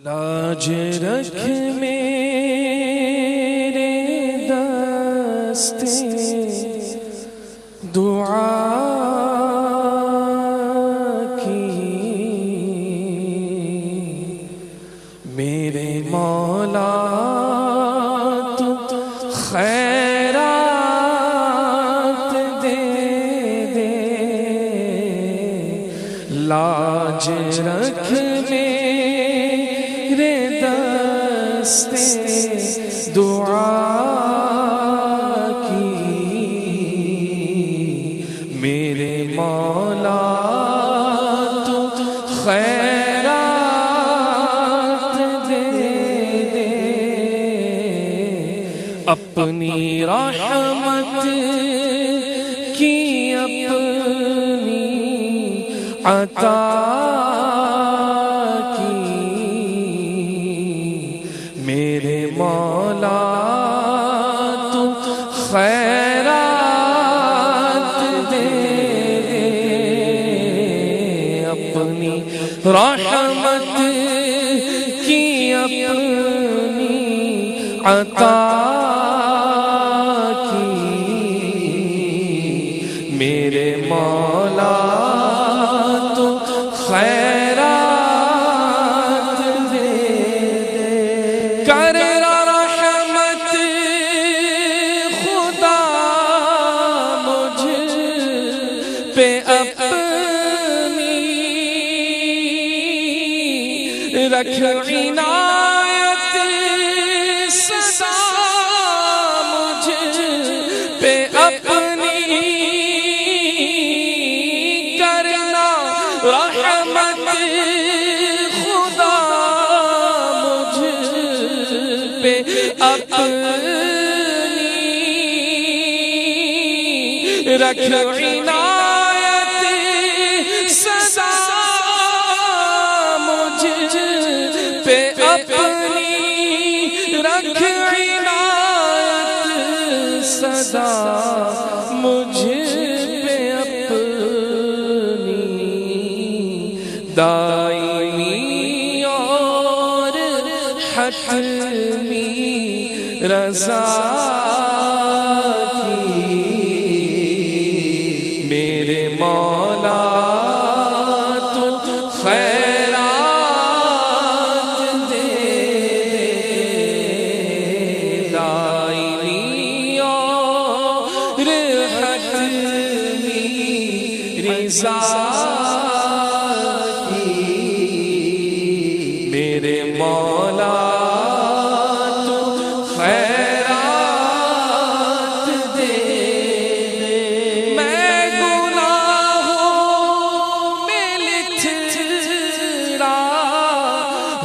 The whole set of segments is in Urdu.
لاج رکھ میرے دستے دعا کی، میرے مولا تو خیرات دے دے، لاج رکھ میرے دستے دعا کی، میرے مولا تو خیرات دے دے، اپنی رحمت کی اپنی عطا میرے مولا تو خیرات دے دے، اپنی رحمت کی اپنی عطا کی، میرے مولا تو خیرات دے دے، کر رحمت خدا مجھ پہ اپنی، رکھ عنایت سدا مجھ پہ اپنی، کرنا رحمت خدا مجھ پہ اپنی، رکھ عنایت سدا مجھ پہ اپنی، رکھ عنایت سدا مجھ پہ اپنی، دائمی اور حتمی رضا کی، میرے مولا تو خیرات دے دے، دائمی اور حتمی رضا کی، میرے مولا تو خیرات دے دے، میں گناہوں میں لتھڑا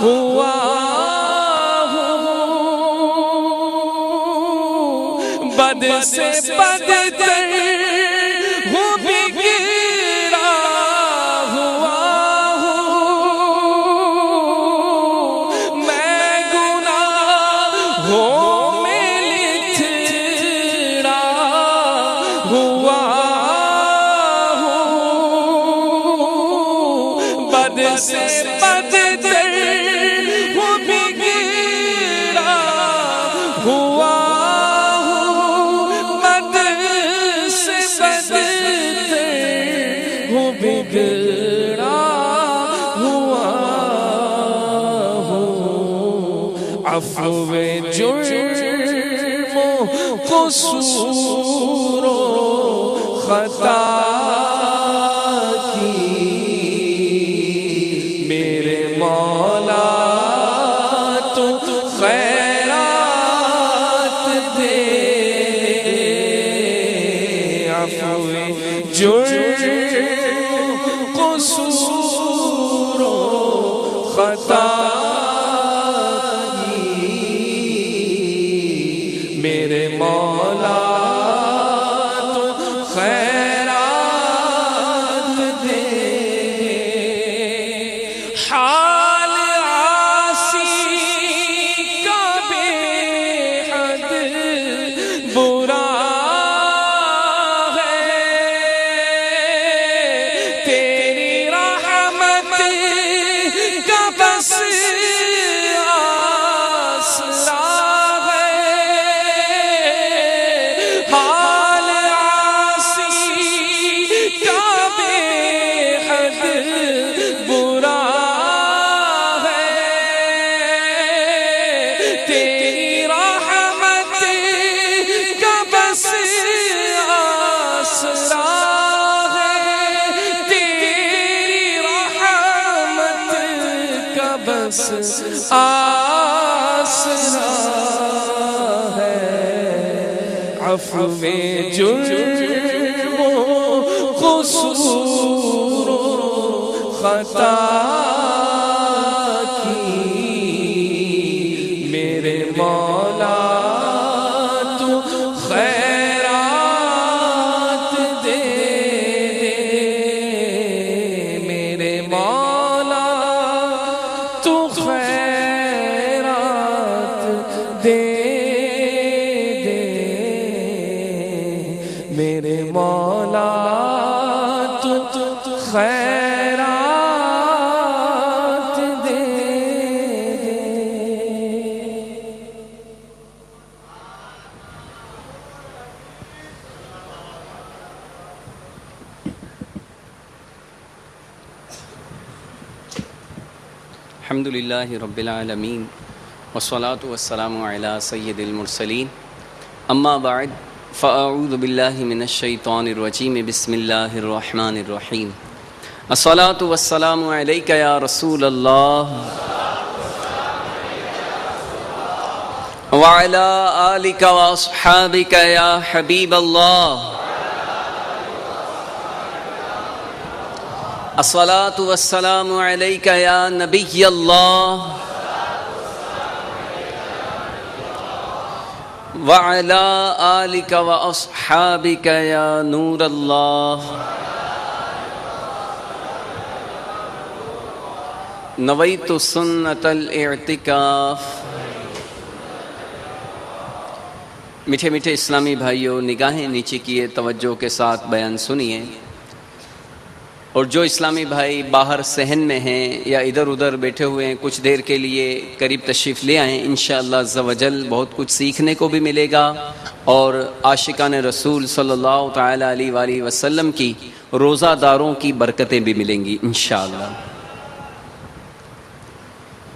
ہوا ہوں، بد سے بدتر ہوں، بگڑا ہوا ہوں، میں گناہوں میں لتھڑا ہوا ہوں، بد سے بدتر ہوں، بگڑا ہوا ہوں، بد سے بدتر ہوں، بگڑا ہوا ہوں، عفو جرم و قصور و خطا کی، میرے مولا تو خیرات دے، عفو جرم قصور و خطا کی، میرے مولا تو خیرات دے، حال عاصی کا بے حد برا ہے، تیری رحمت کا بس بس آسرا ہے، عفو جرم و قصور و خطا میرے مولا تو خیرات دے دے۔ الحمدللہ رب العالمین والصلاة والسلام علی سید المرسلین، اما بعد فاعوذ باللہ من الشیطان الرجیم، بسم اللہ الرحمن الرحیم۔ الصلاة والسلام علیک یا رسول اللہ وعلی آلک واصحابک یا حبیب اللہ۔ الصلاة والسلام علیک یا نبی اللہ وعلی آلک واصحابک یا نور اللہ۔ نویت سنت الاعتکاف۔ میٹھے میٹھے اسلامی بھائیوں، نگاہیں نیچے کیے، توجہ کے ساتھ بیان سنیے، اور جو اسلامی بھائی باہر صحن میں ہیں یا ادھر ادھر بیٹھے ہوئے ہیں، کچھ دیر کے لیے قریب تشریف لے آئیں، انشاءاللہ عز و جل بہت کچھ سیکھنے کو بھی ملے گا، اور عاشقان رسول صلی اللہ تعالیٰ علیہ وآلہ وسلم کی روزہ داروں کی برکتیں بھی ملیں گی انشاءاللہ۔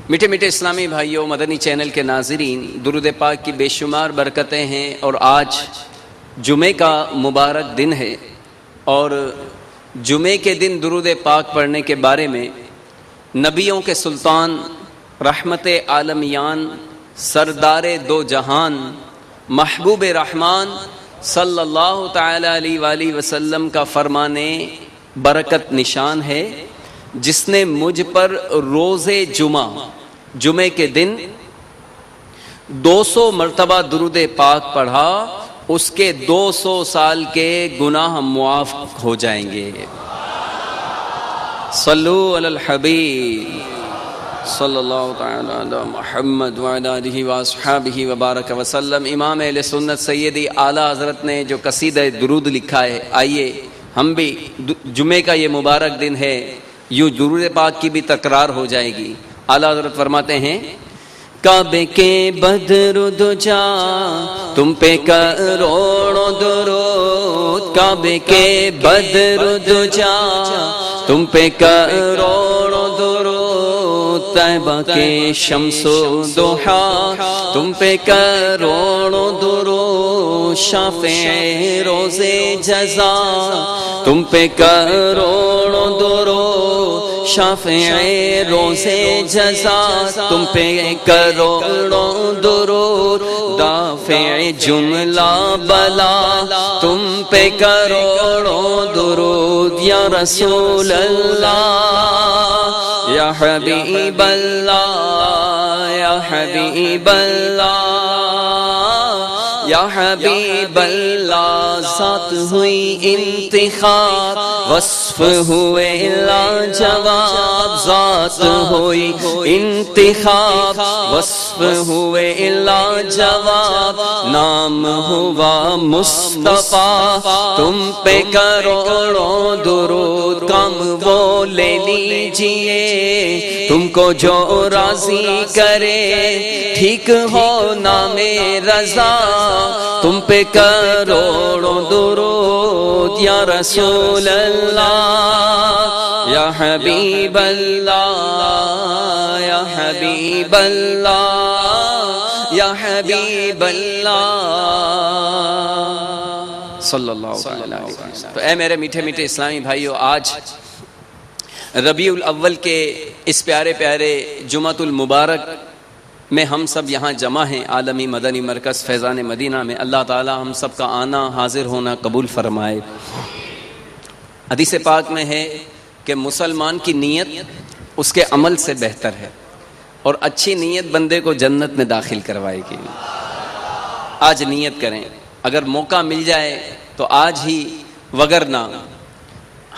میٹھے میٹھے اسلامی بھائیوں، مدنی چینل کے ناظرین، درود پاک کی بے شمار برکتیں ہیں، اور آج جمعے کا مبارک دن ہے، اور جمعے کے دن درود پاک پڑھنے کے بارے میں نبیوں کے سلطان، رحمت عالمیان، سردار دو جہان، محبوب رحمان صلی اللہ تعالی علیہ وآلہ وسلم کا فرمان برکت نشان ہے، جس نے مجھ پر روز جمعے کے دن 200 مرتبہ درود پاک پڑھا، اس کے 200 سال کے گناہ معاف ہو جائیں گے۔ صلو علی الحبیب صلی اللہ تعالی علی محمد وعلی آلہ واصحابہ وبارک وسلم۔ امام اہل سنت سیدی اعلیٰ حضرت نے جو قصیدہ درود لکھا ہے، آئیے ہم بھی، جمعے کا یہ مبارک دن ہے، یوں درود پاک کی بھی تکرار ہو جائے گی۔ اعلیٰ حضرت فرماتے ہیں، کعبے کے بدر دجا تم پہ کروڑوں درود، کعبے کے بدر دجا تم پہ کروڑوں درود، طیبہ کے شمس و ضحیٰ تم پہ کروڑوں درود، شافع روز جزا تم پہ کروڑوں درود، شافع روز جزا تم پہ کروڑوں درود، دافع جملہ بلا تم پہ کروڑوں درود، یا رسول اللہ یا حبیب اللہ یا حبیب اللہ یا حبیب اللہ۔ ذات ہوئی انتخاب، وصف ہوئے لاجواب، ذات ہوئی انتخاب، وصف ہوئے لاجواب، نام ہوا مصطفیٰ تم پہ کروڑوں درود، کام وہ لے لیجئے تم کو جو راضی کرے، ٹھیک ہو نام رضا تم پہ کروڑوں درود، یا رسول اللہ یا حبیب اللہ یا حبیب اللہ یا حبیب اللہ صلی اللہ علیہ وسلم۔ تو اے میرے میٹھے میٹھے اسلامی بھائیو، آج ربیع الاول کے اس پیارے پیارے جمعۃ المبارک میں ہم سب یہاں جمع ہیں عالمی مدنی مرکز فیضان مدینہ میں. اللہ تعالی ہم سب کا آنا حاضر ہونا قبول فرمائے. حدیث پاک میں ہے کہ مسلمان کی نیت اس کے عمل سے بہتر ہے اور اچھی نیت بندے کو جنت میں داخل کروائے گی. آج نیت کریں, اگر موقع مل جائے تو آج ہی, وگرنہ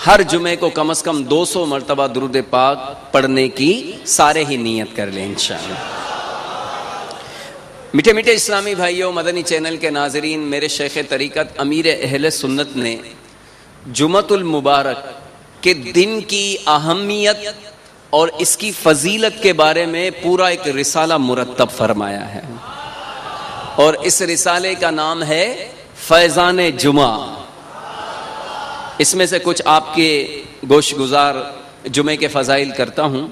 ہر جمعے کو کم از کم 200 مرتبہ درود پاک پڑھنے کی سارے ہی نیت کر لیں انشاءاللہ. میٹھے میٹھے اسلامی بھائیوں, مدنی چینل کے ناظرین, میرے شیخ طریقت امیر اہل سنت نے جمعۃ المبارک کے دن کی اہمیت اور اس کی فضیلت کے بارے میں پورا ایک رسالہ مرتب فرمایا ہے, اور اس رسالے کا نام ہے فیضان جمعہ. اس میں سے کچھ آپ کے گوش گزار جمعے کے فضائل کرتا ہوں.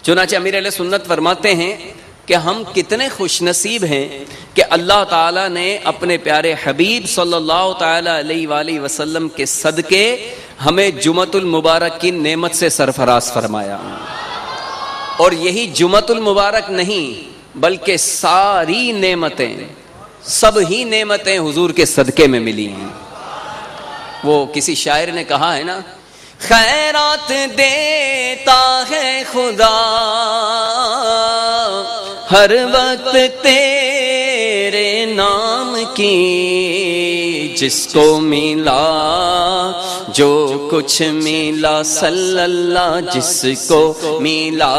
چنانچہ امیر اہل سنت فرماتے ہیں کہ ہم کتنے خوش نصیب ہیں کہ اللہ تعالیٰ نے اپنے پیارے حبیب صلی اللہ تعالیٰ علیہ وآلہ وسلم کے صدقے ہمیں جمعۃ المبارک کی نعمت سے سرفراز فرمایا. اور یہی جمعۃ المبارک نہیں بلکہ ساری نعمتیں, سب ہی نعمتیں حضور کے صدقے میں ملی ہیں. وہ کسی شاعر نے کہا ہے نا, خیرات دیتا ہے خدا ہر وقت تیرے نام کی, جس کو ملا جو کچھ ملا صلی اللہ, جس کو ملا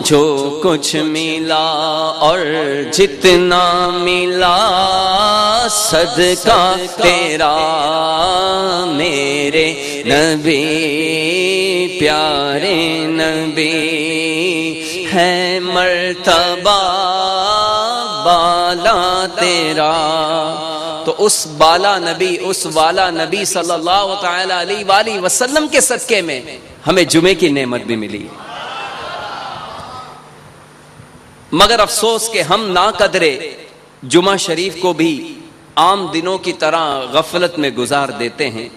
جو کچھ ملا اور جتنا ملا صدقہ تیرا میرے نبی پیارے نبی ہے مرتبہ بالا تیرا. تو اس بالا نبی, اس والا نبی صلی اللہ تعالی علیہ وآلہ وسلم کے صدقے میں ہمیں جمعے کی نعمت بھی ملی. مگر افسوس کہ ہم ناقدرے جمعہ شریف کو بھی عام دنوں کی طرح غفلت میں گزار دیتے ہیں,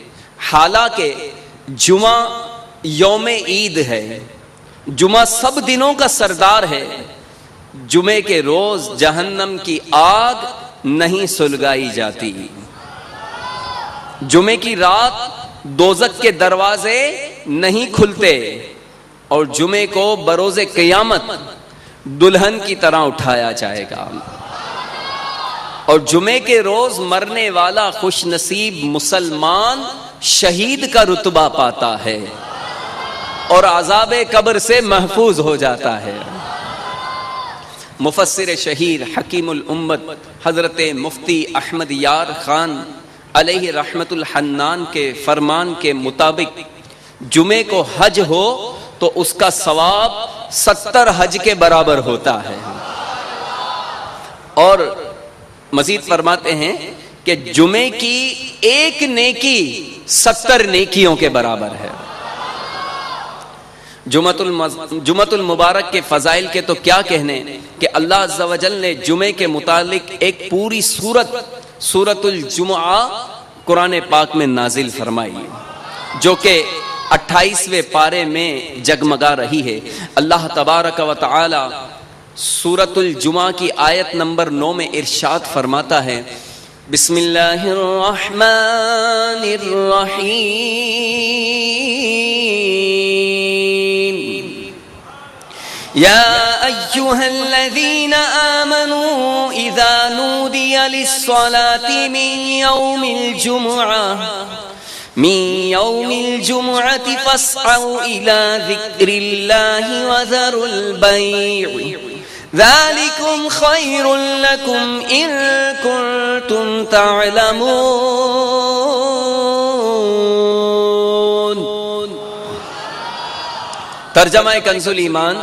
حالانکہ جمعہ یوم عید ہے, جمعہ سب دنوں کا سردار ہے. جمعے کے روز جہنم کی آگ نہیں سلگائی جاتی, جمعے کی رات دوزخ کے دروازے نہیں کھلتے, اور جمعے کو بروز قیامت دلہن کی طرح اٹھایا جائے گا. اور جمعے کے روز مرنے والا خوش نصیب مسلمان شہید کا رتبہ پاتا ہے اور عذاب قبر سے محفوظ ہو جاتا ہے. مفسر شہیر حکیم الامت حضرت مفتی احمد یار خان علیہ رحمت الحنان کے فرمان کے مطابق جمعے کو حج ہو تو اس کا ثواب 70 حج کے برابر ہوتا ہے. اور مزید فرماتے ہیں کہ جمعے کی ایک نیکی 70 نیکیوں کے برابر ہے. جمعۃ المبارک کے فضائل کے تو کیا کہنے کہ اللہ عز و جل نے جمعے کے متعلق ایک پوری سورۃ الجمعہ قرآن پاک میں نازل فرمائی, جو کہ 28ویں پارے میں جگمگا رہی ہے. اللہ تبارک و تعالی سورۃ الجمعہ کی آیت نمبر 9 میں ارشاد فرماتا ہے, بسم اللہ الرحمن الرحیم, یا ایہا الذین آمنوا اذا نودی للصلاة من یوم الجمعة فاسعوا الى ذکر اللہ وذروا البیع ذالکم خیر لکم ان کنتم تعلمون. ترجمہ کنز الایمان,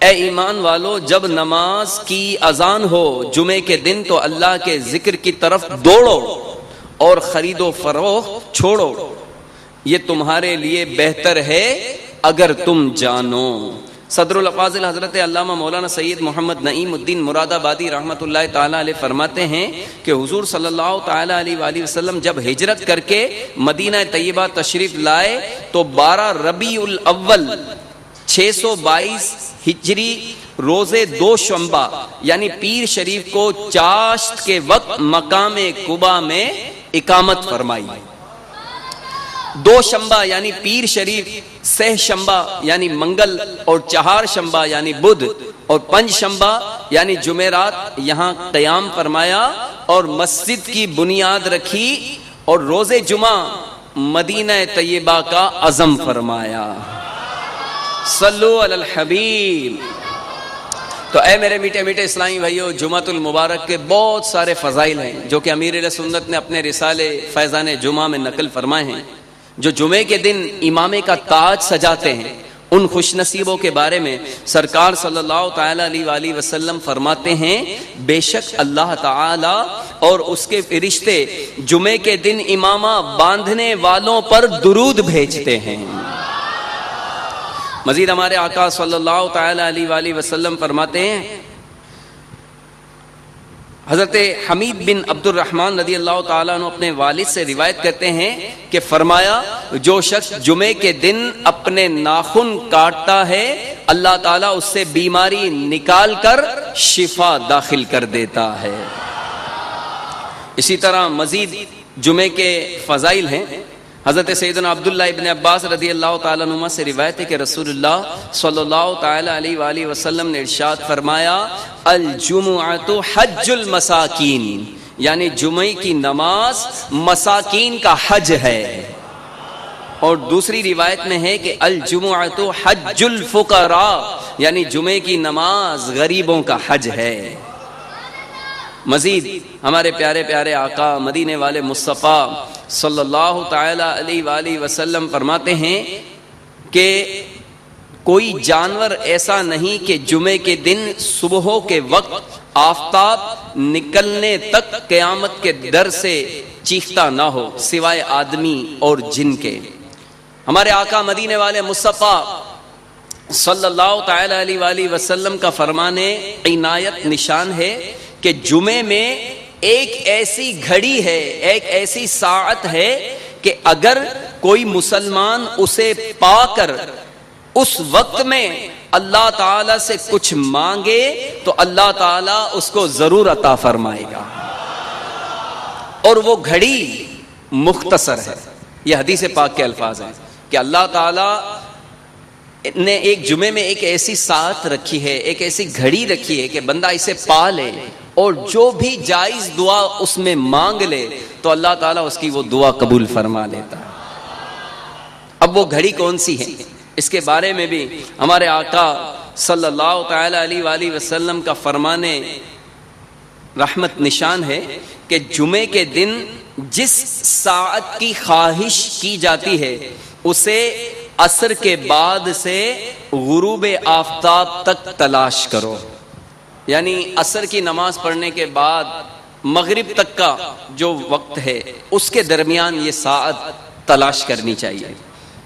اے ایمان والو, جب نماز کی اذان ہو جمعے کے دن تو اللہ کے ذکر کی طرف دوڑو اور خرید و فروخت چھوڑو, یہ تمہارے لیے بہتر ہے اگر تم جانو. صدر الافاضل حضرت علامہ مولانا سید محمد نعیم الدین مراد آبادی رحمۃ اللہ تعالیٰ علیہ فرماتے ہیں کہ حضور صلی اللہ تعالیٰ علیہ وآلہ وسلم جب ہجرت کر کے مدینہ طیبہ تشریف لائے تو 12 ربیع الاول 622 ہجری روز دوشنبہ یعنی پیر شریف کو چاشت کے وقت مقام قباء میں اقامت فرمائی. دو شنبہ یعنی پیر شریف، سہ شنبہ یعنی منگل اور چہار شنبہ یعنی بدھ اور پنج شنبہ یعنی جمعرات یہاں قیام فرمایا اور مسجد کی بنیاد رکھی اور روز جمعہ مدینہ طیبہ کا عزم فرمایا. صلو علی الحبیب. تو اے میرے میٹھے میٹھے اسلامی بھائیو، جمعۃ المبارک کے بہت سارے فضائل ہیں جو کہ امیر اہل سنت نے اپنے رسالے فیضان جمعہ میں نقل فرمائے ہیں. جو جمعے کے دن امامے کا تاج سجاتے ہیں ان خوش نصیبوں کے بارے میں سرکار صلی اللہ تعالی علیہ وآلہ وسلم فرماتے ہیں بے شک اللہ تعالی اور اس کے فرشتے جمعے کے دن امامہ باندھنے والوں پر درود بھیجتے ہیں. مزید ہمارے آقا صلی اللہ تعالی علیہ وآلہ وسلم فرماتے ہیں، حضرت حمید بن عبد الرحمن رضی اللہ تعالیٰ عنہ اپنے والد سے روایت کرتے ہیں کہ فرمایا جو شخص جمعے کے دن اپنے ناخن کاٹتا ہے اللہ تعالیٰ اس سے بیماری نکال کر شفا داخل کر دیتا ہے. اسی طرح مزید جمعے کے فضائل ہیں. حضرت سیدنا عبداللہ ابن عباس رضی اللہ تعالیٰ عنہ سے روایت ہے کہ رسول اللہ صلی اللہ تعالی علیہ وآلہ وسلم نے ارشاد فرمایا الجمعۃ حج المساکین، یعنی جمعے کی نماز مساکین کا حج ہے. اور دوسری روایت میں ہے کہ الجمعۃ حج الفقراء، یعنی جمعے کی نماز غریبوں کا حج ہے. مزید ہمارے پیارے پیارے آقا مدینے والے مصطفیٰ صلی اللہ تعالی علیہ وآلہ وسلم فرماتے ہیں کہ کوئی جانور ایسا نہیں کہ جمعے کے دن صبح کے وقت آفتاب نکلنے تک قیامت کے ڈر سے چیختا نہ ہو سوائے آدمی اور جن کے. ہمارے آقا مدینے والے مصطفیٰ صلی اللہ تعالی علیہ وآلہ وسلم کا فرمان عنایت نشان ہے کہ جمعے میں ایک ایسی گھڑی ہے، ایک ایسی ساعت ہے کہ اگر کوئی مسلمان اسے پا کر اس وقت میں اللہ تعالی سے کچھ مانگے تو اللہ تعالی اس کو ضرور عطا فرمائے گا. اور وہ گھڑی مختصر ہے. یہ حدیث پاک کے الفاظ ہیں کہ اللہ تعالی نے ایک جمعے میں ایک ایسی ساعت رکھی ہے، ایک ایسی گھڑی رکھی ہے کہ بندہ اسے پا لے اور جو بھی جائز دعا اس میں مانگ لے تو اللہ تعالیٰ اس کی وہ دعا قبول فرما لیتا ہے. اب وہ گھڑی کون سی ہے اس کے بارے میں بھی ہمارے آقا صلی اللہ تعالی علیہ وآلہ وسلم کا فرمان رحمت نشان ہے کہ جمعے کے دن جس ساعت کی خواہش کی جاتی ہے اسے عصر کے بعد سے غروب آفتاب تک تلاش کرو. یعنی عصر کی نماز پڑھنے کے بعد مغرب تک کا جو وقت ہے اس کے درمیان یہ ساعت تلاش کرنی چاہیے.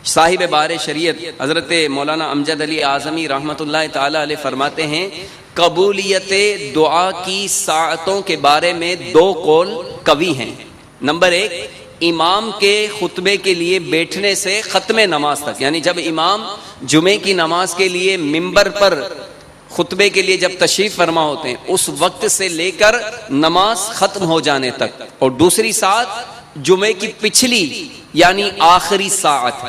صاحب بار شریعت حضرت مولانا امجد علی اعظمی رحمۃ اللہ تعالی علیہ فرماتے ہیں قبولیت دعا کی ساعتوں کے بارے میں 2 قول قوی ہیں. نمبر 1 امام کے خطبے کے لیے بیٹھنے سے ختم نماز تک، یعنی جب امام جمعے کی نماز کے لیے ممبر پر خطبے کے لیے جب تشریف فرما ہوتے ہیں اس وقت سے لے کر نماز ختم ہو جانے تک. اور دوسری ساعت جمعے کی پچھلی یعنی آخری ساعت.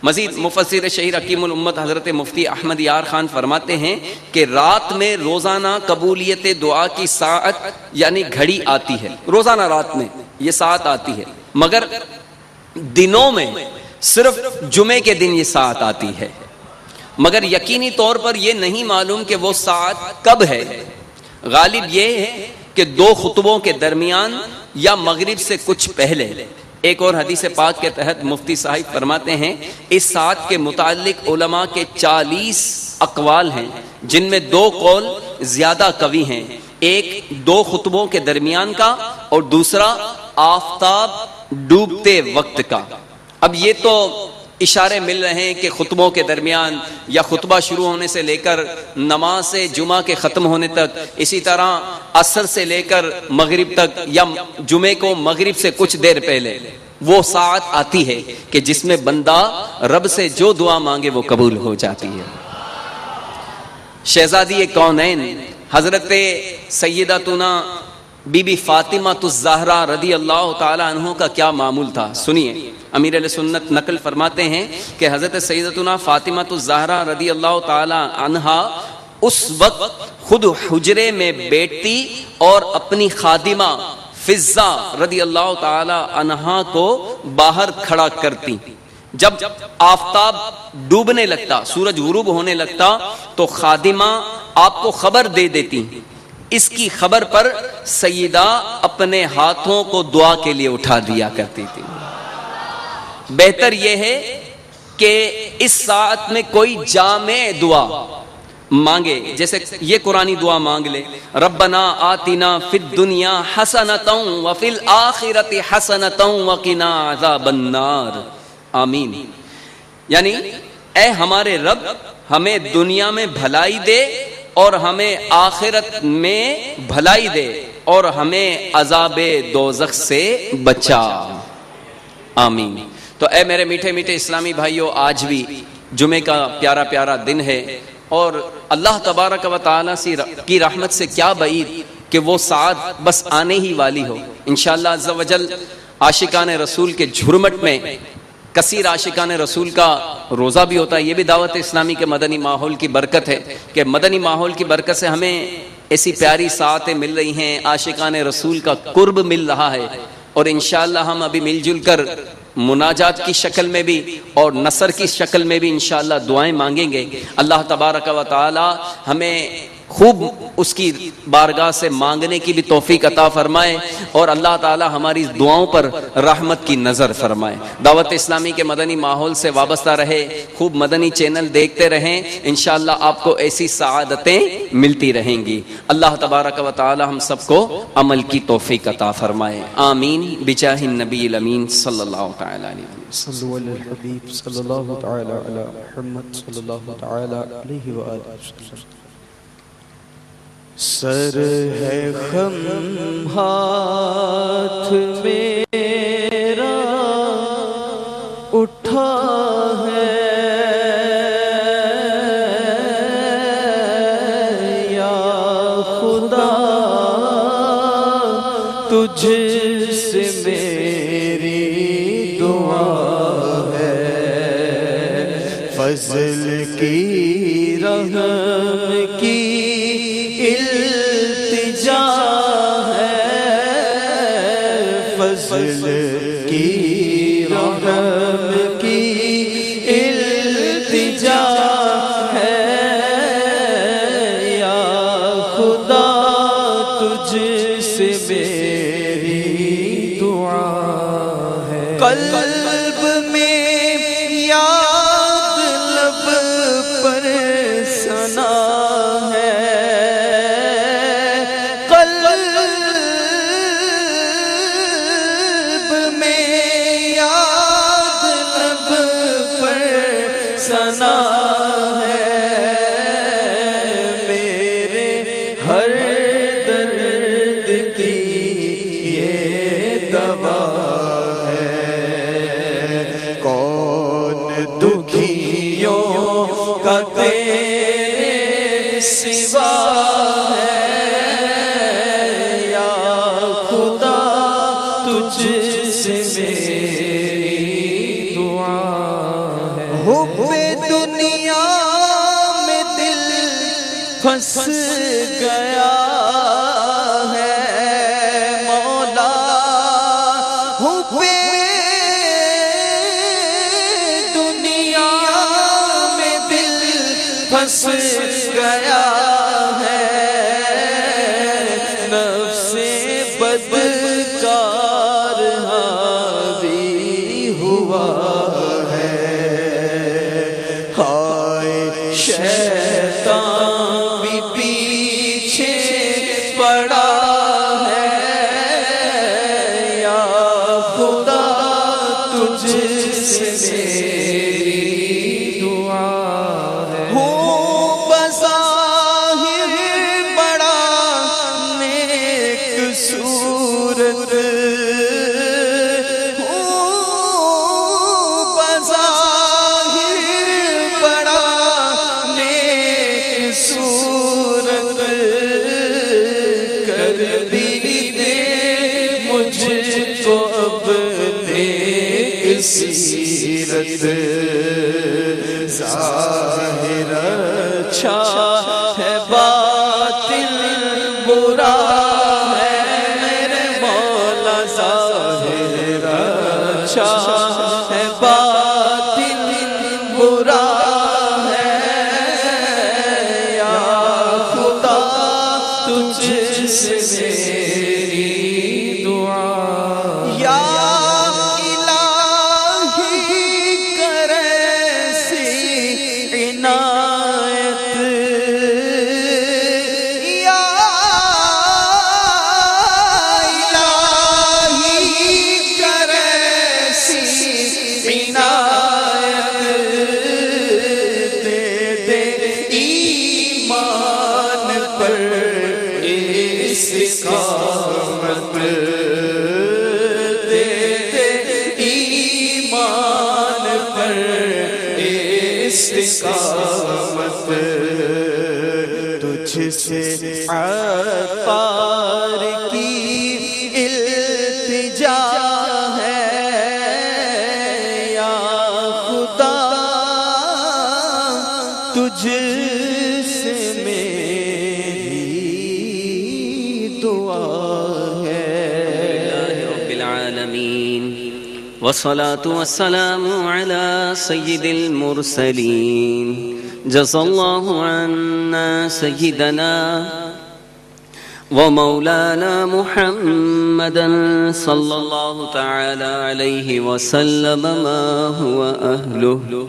مزید مفسر شہیر حکیم الامت حضرت مفتی احمد یار خان فرماتے ہیں کہ رات میں روزانہ قبولیت دعا کی ساعت یعنی گھڑی آتی ہے، روزانہ رات میں یہ ساعت آتی ہے، مگر دنوں میں صرف جمعے کے دن یہ ساعت آتی ہے. مگر یقینی طور پر یہ نہیں معلوم کہ وہ ساعت کب ہے. غالب یہ ہے کہ 2 خطبوں کے درمیان یا مغرب سے کچھ پہلے. ایک اور حدیث پاک کے تحت مفتی صاحب فرماتے ہیں اس ساعت کے متعلق علماء کے 40 اقوال ہیں جن میں 2 قول زیادہ قوی ہیں. ایک 2 خطبوں کے درمیان کا اور دوسرا آفتاب ڈوبتے وقت کا. اب یہ تو اشارے مل رہے ہیں کہ خطبوں کے درمیان یا خطبہ شروع ہونے سے لے کر نماز جمعہ کے ختم ہونے تک، اسی طرح عصر سے لے کر مغرب تک یا جمعے کو مغرب سے کچھ دیر پہلے وہ ساعت آتی ہے کہ جس میں بندہ رب سے جو دعا مانگے وہ قبول ہو جاتی ہے۔ شہزادی کونین حضرت سیدتنا بی بی فاطمہ الزہرا رضی اللہ تعالی عنہ کا کیا معمول تھا، سنیے۔ امیر علیہ سنت نقل فرماتے ہیں کہ حضرت سیدتنا فاطمہ الزہرا رضی اللہ تعالی عنہا اس وقت خود حجرے میں بیٹھتی اور اپنی خادمہ فضہ رضی اللہ تعالی عنہا کو باہر کھڑا کرتی۔ جب آفتاب ڈوبنے لگتا، سورج غروب ہونے لگتا تو خادمہ آپ کو خبر دے دیتی۔ اس کی خبر پر سیدہ اپنے ہاتھوں کو دعا کے لیے اٹھا دیا کرتی تھی۔ بہتر یہ ہے کہ اس ساعت میں کوئی جامع دعا مانگے، جیسے یہ قرآنی دعا مانگ لے، ربنا آتنا فی الدنیا حسنۃ وفی الآخرۃ حسنۃ وقنا عذاب النار، آمین۔ یعنی اے ہمارے رب ہمیں دنیا میں بھلائی دے اور ہمیں آخرت میں بھلائی دے اور ہمیں عذاب دوزخ سے بچا، آمین۔ تو اے میرے میٹھے میٹھے اسلامی بھائیوں، آج بھی جمعے کا پیارا پیارا دن ہے اور اللہ تبارک و تعالی کی رحمت سے کیا بعید کہ وہ ساعت بس آنے ہی والی ہو۔ انشاءاللہ عز و جل عاشقان رسول کے جھرمٹ میں کثیر عاشقان رسول کا روزہ بھی ہوتا ہے۔ یہ بھی دعوت اسلامی کے مدنی ماحول کی برکت ہے کہ مدنی ماحول کی برکت سے ہمیں ایسی پیاری ساعتیں مل رہی ہیں، عاشقان رسول کا قرب مل رہا ہے، اور انشاءاللہ ہم ابھی مل جل کر مناجات کی شکل میں بھی اور نثر کی شکل میں بھی انشاءاللہ دعائیں مانگیں گے۔ اللہ تبارک و تعالی ہمیں خوب اس کی بارگاہ سے مانگنے کی بھی توفیق عطا فرمائے اور اللہ تعالی ہماری دعاؤں پر رحمت کی نظر فرمائے۔ دعوت اسلامی کے مدنی ماحول سے وابستہ رہے، خوب مدنی چینل دیکھتے رہیں، انشاءاللہ آپ کو ایسی سعادتیں ملتی رہیں گی۔ اللہ تبارک و تعالی ہم سب کو عمل کی توفیق عطا فرمائے، آمین بجاہ النبی الامین صلی اللہ تعالی علیہ وسلم۔ صلو علی الحبیب صلی اللہ تعالی علی محمد صلی اللہ تعالی علیہ وآلہ وسلم۔ سر ہے خم ہاتھ میرا اٹھا ہے، یا خدا تجھ سے میری دعا ہے، فضل کی رحم کی التجا ہے، فضل کی رحم کی التجا ہے، یا خدا تجھ سے میری دعا ہے۔ قلب میں یاد لب پر ثنا سنا ہے، میرے ہر درد کی یہ دوا ہے، کون دکھیوں کا تیرے سوا ہے، یا خدا تجھ سے میری دعا ہے۔ دنیا میں دل پھنس گیا ہے مولا، دنیا میں دل پھنس گیا ہے، نفس بدکار حاوی ہوا شیطان بھی پیچھے پڑا ہے، یا خدا تجھ سے صورت کر بھی دے مجھ کو اپنے سیرت ظاہر اچھا ہے باطن برا ہے میرے مولا ظاہر اچھا ہے باطن برا ہے یا خدا تجھ سے میری دعا یا استقامت تجھ سے عطار کی التجا ہے یا خدا تجھ سے میری دعا ہے رب العالمین والصلاة والسلام على سيد المرسلين جزا الله عنا سيدنا ومولانا محمدا صلى الله تعالى عليه وسلم ما هو أهله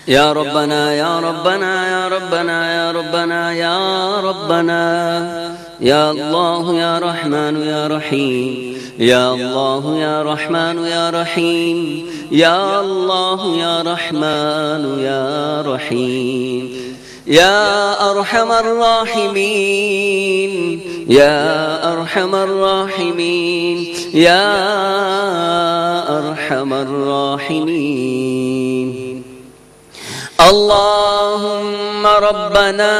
يا ربنا يا ربنا يا ربنا يا ربنا يا ربنا يا الله يا رحمن يا رحيم يا الله يا رحمن يا رحيم يا الله يا رحمن يا رحيم يا أرحم الراحمين يا أرحم الراحمين يا أرحم الراحمين اللهم ربنا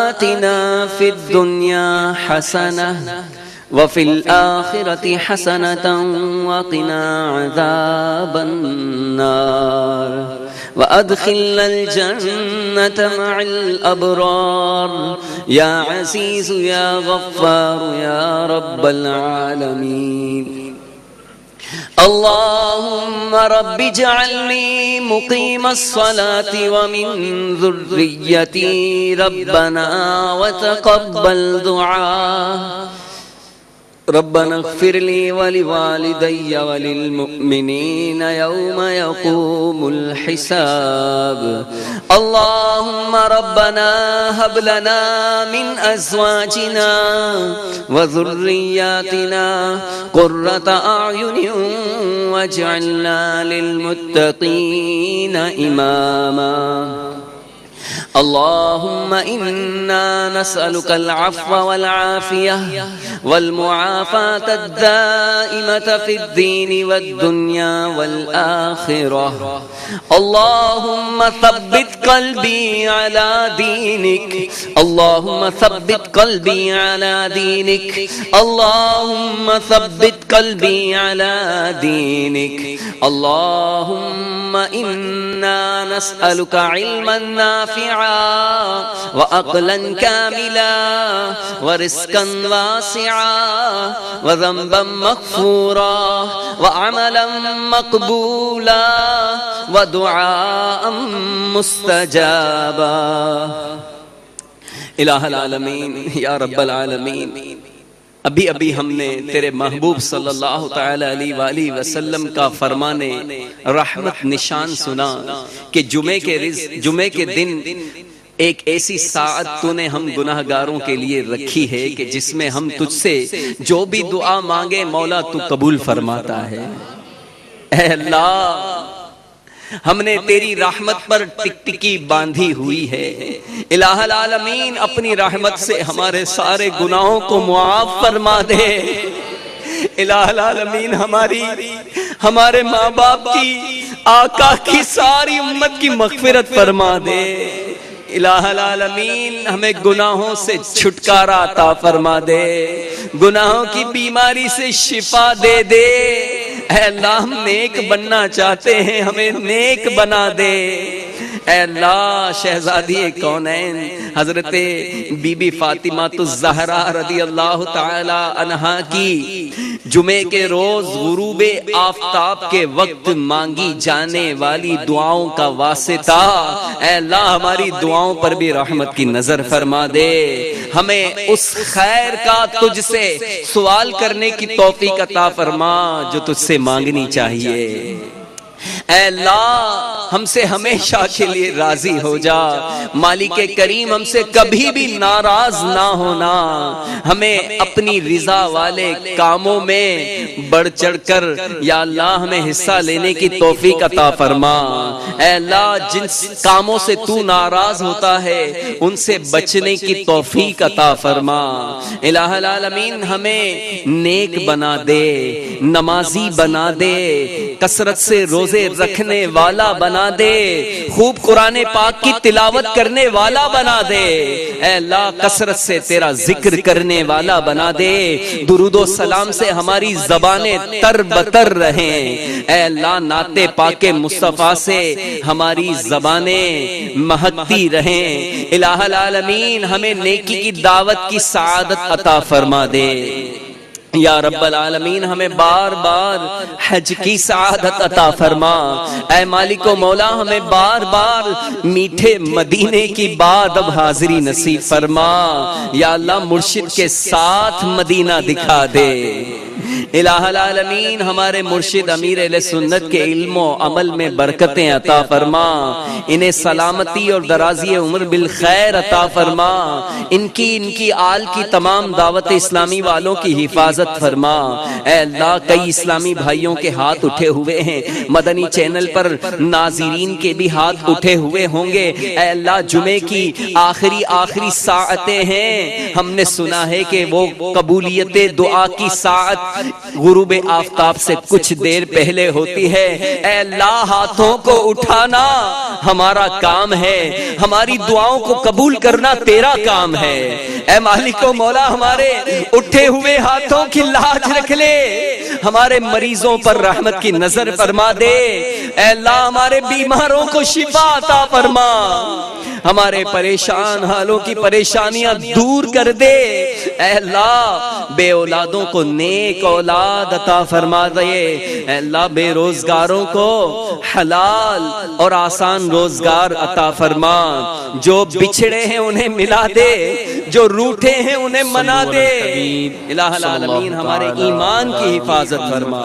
آتنا في الدنيا حسنة وفي الآخرة حسنة وقنا عذاب النار وأدخلنا الجنة مع الأبرار يا عزيز يا غفار يا رب العالمين اللهم رب اجعلني مقيم الصلاة ومن ذريتي ربنا وتقبل دعاء ربنا اغفر لي ولوالدي وللمؤمنين يوم يقوم الحساب اللهم ربنا هب لنا من أزواجنا وذرياتنا قرة أعين واجعلنا للمتقين إماما اللهم إنا نسألك العفو والعافية والمعافاة الدائمة في الدين والدنيا والآخرة اللهم ثبت قلبي على دينك اللهم ثبت قلبي على دينك اللهم ثبت قلبي على دينك اللهم إنا نسألك علما نافعا وعقلا كاملا ورزقا واسعا وذنبا مغفورا وعملا مقبولا ودعاء مستجابا الہ العالمین یا رب العالمین ابھی ہم نے تیرے محبوب صلی اللہ تعالی علیہ وآلہ وسلم کا فرمان رحمت نشان سنا کہ جمعے کے دن ایک ایسی ساعت تو نے ہم گناہگاروں کے لیے رکھی ہے کہ جس میں ہم تجھ سے جو بھی دعا مانگے مولا تو قبول فرماتا ہے۔ اے اللہ ہم نے تیری رحمت پر ٹکٹکی باندھی ہوئی ہے، الہ العالمین اپنی رحمت سے ہمارے سارے گناہوں کو معاف فرما دے، الہ العالمین ہمارے ماں باپ کی، آقا کی، ساری امت کی مغفرت فرما دے، الہ العالمین ہمیں گناہوں سے چھٹکارا عطا فرما دے، گناہوں کی بیماری سے شفا دے دے۔ اے اللہ ہم نیک بننا چاہتے ہیں، ہمیں نیک بنا دے۔ اے اللہ شہزادی کونین حضرت بی بی فاطمہ الزہرا رضی اللہ تعالی عنہا کی جمعے کے روز غروب آفتاب کے وقت مانگی جانے والی دعاؤں کا واسطہ، اے اللہ ہماری دعاؤں پر بھی رحمت کی نظر فرما دے، ہمیں اس خیر کا تجھ سے سوال کرنے کی توفیق عطا فرما جو تجھ سے مانگنی چاہیے۔ اے اللہ ہم سے ہمیشہ کے لیے راضی ہو جا، مالک کریم ہم سے کبھی بھی ناراض نہ ہونا، ہمیں اپنی رضا والے کاموں میں بڑھ چڑھ کر یا اللہ ہمیں حصہ لینے کی توفیق عطا فرما۔ اے اللہ جن کاموں سے تو ناراض ہوتا ہے ان سے بچنے کی توفیق عطا فرما۔ الہ العالمین ہمیں نیک بنا دے، نمازی بنا دے، کثرت سے روزے رکھنے والا بنا دے، خوب قرآن پاک کی تلاوت کرنے والا بنا دے، اے اللہ کثرت سے تیرا ذکر کرنے والا بنا دے، درود و سلام سے ہماری زبانیں تر بتر رہیں، اے اللہ نعت پاک مصطفیٰ سے ہماری زبانیں مہکتی رہیں۔ الہ العالمین ہمیں نیکی کی دعوت کی سعادت عطا فرما دے۔ یا رب العالمین ہمیں بار بار حج کی سعادت عطا فرما۔ اے مالک و مولا ہمیں بار بار میٹھے مدینے کی بات اب حاضری نصیب فرما۔ یا اللہ مرشد کے ساتھ مدینہ دکھا دے۔ الہ العالمین ہمارے مرشد امیر اہل سنت کے علم و عمل میں برکتیں عطا فرما، انہیں سلامتی اور درازی عمر بالخیر عطا فرما، ان کی آل کی تمام دعوت اسلامی والوں کی حفاظت فرما۔ اے اللہ کئی اسلامی بھائیوں کے ہاتھ اٹھے ہوئے ہیں، مدنی چینل پر ناظرین کے بھی ہاتھ اٹھے ہوئے ہوں گے۔ اے اللہ جمعے کی آخری ساعتیں ہیں، ہم نے سنا ہے کہ وہ قبولیت دعا کی ساعت غروب آفتاب سے کچھ دیر پہلے ہوتی ہے۔ اے اللہ ہاتھوں کو اٹھانا ہمارا کام ہے، ہماری دعاؤں کو قبول کرنا تیرا کام ہے۔ اے مالک و مولا ہمارے اٹھے ہوئے ہاتھوں کی لاج رکھ لے، ہمارے مریضوں پر رحمت کی نظر فرما دے۔ اے اللہ ہمارے بیماروں کو شفا عطا فرما، ہمارے پریشان حالوں کی پریشانیاں دور کر دے۔ اے اللہ بے اولادوں کو نیک اولاد عطا فرما دے۔ اے اللہ بے روزگاروں کو حلال اور آسان روزگار عطا فرما، جو بچھڑے ہیں انہیں ملا دے، جو روٹھے ہیں انہیں منا دے۔ الہ العالمین ہمارے ایمان کی حفاظت فرما۔